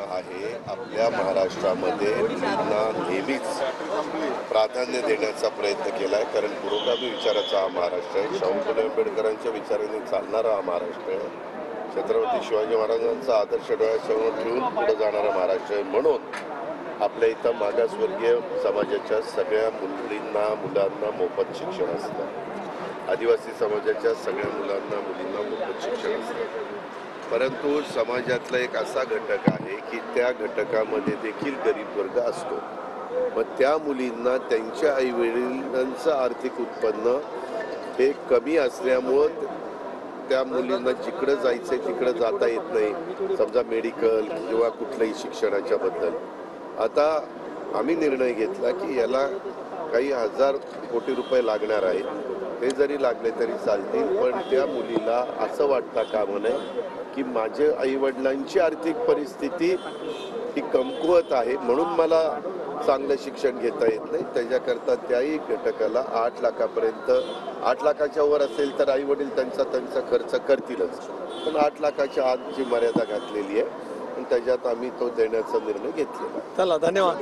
आहे आपल्या महाराष्ट्रामध्ये मुलींना नेहमीच प्राधान्य देण्याचा प्रयत्न केला आहे, कारण पुरोगामी विचाराचा हा महाराष्ट्र आहे. शाहू फुले आंबेडकरांच्या विचाराने चालणारा हा महाराष्ट्र आहे. छत्रपती शिवाजी महाराजांचा आदर्श डोळ्यासमोर ठेवून पुढे जाणारा महाराष्ट्र आहे. म्हणून आपल्या इथं मागासवर्गीय समाजाच्या सगळ्या मुलींना मुलांना मोफत शिक्षण असतं. आदिवासी समाजाच्या सगळ्या मुलांना मुलींना मोफत शिक्षण असतं. परंतु समाजातला एक असा घटक आहे की त्या घटकामध्ये देखील गरीब वर्ग असतो. मग त्या मुलींना त्यांच्या आईवडिलांचं आर्थिक उत्पन्न हे कमी असल्यामुळं त्या मुलींना जिकडं जायचंय तिकडं जाता येत नाही. समजा मेडिकल किंवा कुठल्याही शिक्षणाच्या बद्दल आता आम्ही निर्णय घेतला की याला काही हजार कोटी रुपये लागणार आहेत. ते जरी लागले तरी चालतील, पण त्या मुलीला असं वाटता कामा नये की माझ्या आईवडिलांची आर्थिक परिस्थिती ही कमकुवत आहे म्हणून मला चांगलं शिक्षण घेता येत नाही. त्याच्याकरता त्याही घटकाला 8 लाखापर्यंत, 8 लाखाच्या वर असेल तर आईवडील त्यांचा खर्च करतीलच, पण 8 लाखाच्या आत जी मर्यादा घातलेली आहे आणि त्याच्यात आम्ही तो देण्याचा निर्णय घेतलेला. चला, धन्यवाद.